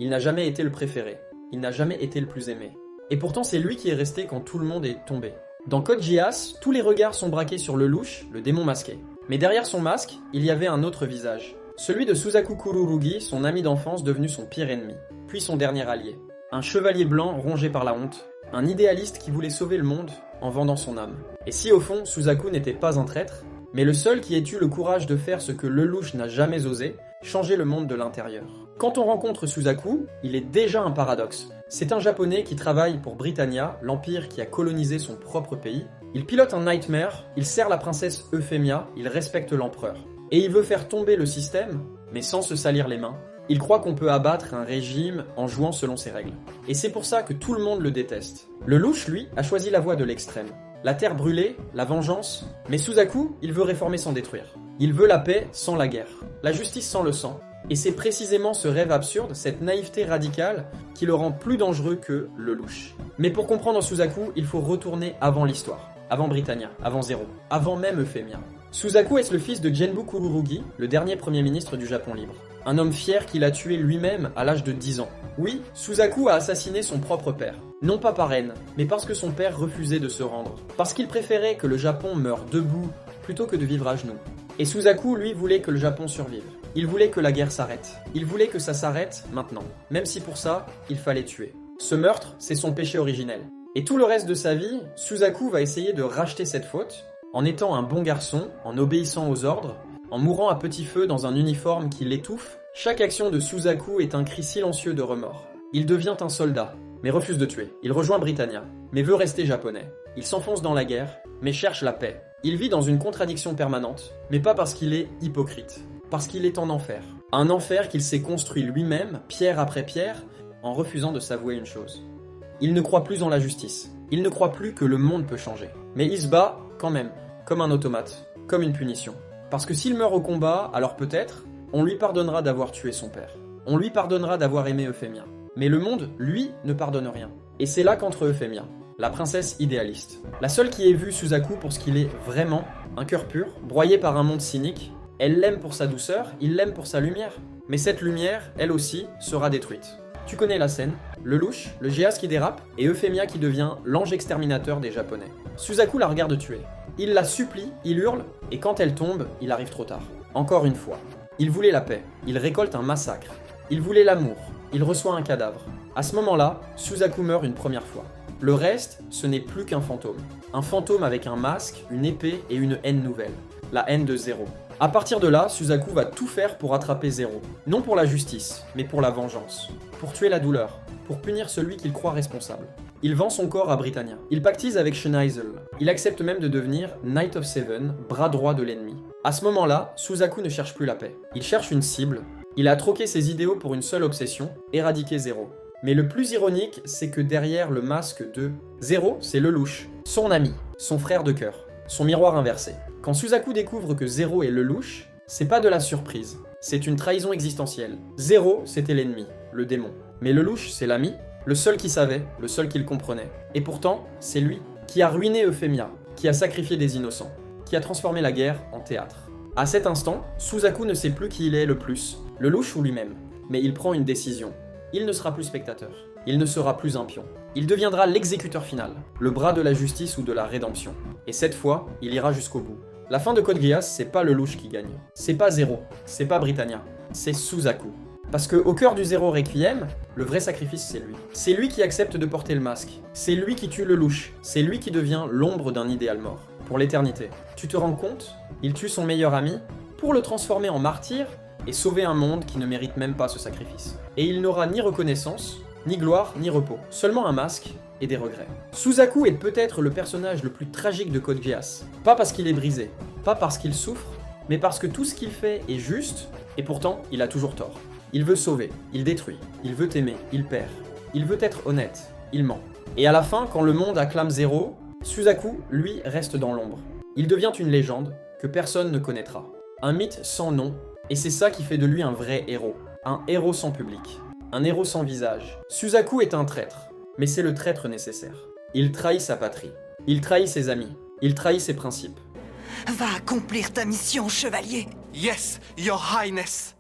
Il n'a jamais été le préféré. Il n'a jamais été le plus aimé. Et pourtant, c'est lui qui est resté quand tout le monde est tombé. Dans Code Geass, tous les regards sont braqués sur Lelouch, le démon masqué. Mais derrière son masque, il y avait un autre visage. Celui de Suzaku Kururugi, son ami d'enfance devenu son pire ennemi, puis son dernier allié. Un chevalier blanc rongé par la honte, un idéaliste qui voulait sauver le monde en vendant son âme. Et si au fond, Suzaku n'était pas un traître, mais le seul qui ait eu le courage de faire ce que Lelouch n'a jamais osé, changer le monde de l'intérieur. Quand on rencontre Suzaku, il est déjà un paradoxe. C'est un japonais qui travaille pour Britannia, l'empire qui a colonisé son propre pays. Il pilote un Nightmare, il sert la princesse Euphemia, il respecte l'empereur. Et il veut faire tomber le système, mais sans se salir les mains. Il croit qu'on peut abattre un régime en jouant selon ses règles. Et c'est pour ça que tout le monde le déteste. Lelouch, lui, a choisi la voie de l'extrême. La terre brûlée, la vengeance, mais Suzaku, il veut réformer sans détruire. Il veut la paix sans la guerre, la justice sans le sang. Et c'est précisément ce rêve absurde, cette naïveté radicale, qui le rend plus dangereux que Lelouch. Mais pour comprendre Suzaku, il faut retourner avant l'histoire, avant Britannia, avant Zero, avant même Euphemia. Suzaku est le fils de Genbu Kururugi, le dernier premier ministre du Japon libre. Un homme fier qu'il a tué lui-même à l'âge de 10 ans. Oui, Suzaku a assassiné son propre père. Non pas par haine, mais parce que son père refusait de se rendre. Parce qu'il préférait que le Japon meure debout plutôt que de vivre à genoux. Et Suzaku, lui, voulait que le Japon survive. Il voulait que la guerre s'arrête. Il voulait que ça s'arrête maintenant. Même si pour ça, il fallait tuer. Ce meurtre, c'est son péché originel. Et tout le reste de sa vie, Suzaku va essayer de racheter cette faute, en étant un bon garçon, en obéissant aux ordres, en mourant à petit feu dans un uniforme qui l'étouffe. Chaque action de Suzaku est un cri silencieux de remords. Il devient un soldat, mais refuse de tuer. Il rejoint Britannia, mais veut rester japonais. Il s'enfonce dans la guerre, mais cherche la paix. Il vit dans une contradiction permanente, mais pas parce qu'il est hypocrite, parce qu'il est en enfer. Un enfer qu'il s'est construit lui-même, pierre après pierre, en refusant de s'avouer une chose. Il ne croit plus en la justice. Il ne croit plus que le monde peut changer. Mais il se bat, quand même, comme un automate, comme une punition. Parce que s'il meurt au combat, alors peut-être, on lui pardonnera d'avoir tué son père. On lui pardonnera d'avoir aimé Euphemia. Mais le monde, lui, ne pardonne rien. Et c'est là qu'entre Euphemia, la princesse idéaliste. La seule qui ait vu Suzaku pour ce qu'il est vraiment, un cœur pur, broyé par un monde cynique. Elle l'aime pour sa douceur, il l'aime pour sa lumière. Mais cette lumière, elle aussi, sera détruite. Tu connais la scène, Lelouch, le Geass qui dérape, et Euphemia qui devient l'ange exterminateur des Japonais. Suzaku la regarde tuer. Il la supplie, il hurle, et quand elle tombe, il arrive trop tard. Encore une fois. Il voulait la paix, il récolte un massacre. Il voulait l'amour, il reçoit un cadavre. À ce moment-là, Suzaku meurt une première fois. Le reste, ce n'est plus qu'un fantôme. Un fantôme avec un masque, une épée et une haine nouvelle. La haine de Zero. À partir de là, Suzaku va tout faire pour attraper Zero. Non pour la justice, mais pour la vengeance. Pour tuer la douleur. Pour punir celui qu'il croit responsable. Il vend son corps à Britannia. Il pactise avec Schneisel. Il accepte même de devenir Knight of Seven, bras droit de l'ennemi. À ce moment-là, Suzaku ne cherche plus la paix. Il cherche une cible. Il a troqué ses idéaux pour une seule obsession, éradiquer Zero. Mais le plus ironique, c'est que derrière le masque de Zero, c'est Lelouch, son ami, son frère de cœur, son miroir inversé. Quand Suzaku découvre que Zero est Lelouch, c'est pas de la surprise, c'est une trahison existentielle. Zero, c'était l'ennemi, le démon. Mais Lelouch, c'est l'ami, le seul qui savait, le seul qui le comprenait. Et pourtant, c'est lui qui a ruiné Euphemia, qui a sacrifié des innocents, qui a transformé la guerre en théâtre. À cet instant, Suzaku ne sait plus qui il est le plus, Lelouch ou lui-même. Mais il prend une décision. Il ne sera plus spectateur. Il ne sera plus un pion. Il deviendra l'exécuteur final, le bras de la justice ou de la rédemption. Et cette fois, il ira jusqu'au bout. La fin de Code Geass, c'est pas Lelouch qui gagne. C'est pas Zero. C'est pas Britannia. C'est Suzaku. Parce que au cœur du Zero Requiem, le vrai sacrifice c'est lui. C'est lui qui accepte de porter le masque. C'est lui qui tue Lelouch. C'est lui qui devient l'ombre d'un idéal mort. Pour l'éternité. Tu te rends compte ? Il tue son meilleur ami pour le transformer en martyr et sauver un monde qui ne mérite même pas ce sacrifice. Et il n'aura ni reconnaissance, ni gloire, ni repos. Seulement un masque et des regrets. Suzaku est peut-être le personnage le plus tragique de Code Geass. Pas parce qu'il est brisé, pas parce qu'il souffre, mais parce que tout ce qu'il fait est juste, et pourtant, il a toujours tort. Il veut sauver, il détruit, il veut aimer, il perd. Il veut être honnête, il ment. Et à la fin, quand le monde acclame Zero, Suzaku, lui, reste dans l'ombre. Il devient une légende que personne ne connaîtra. Un mythe sans nom, et c'est ça qui fait de lui un vrai héros. Un héros sans public. Un héros sans visage. Suzaku est un traître, mais c'est le traître nécessaire. Il trahit sa patrie. Il trahit ses amis. Il trahit ses principes. Va accomplir ta mission, chevalier. Yes, Your Highness.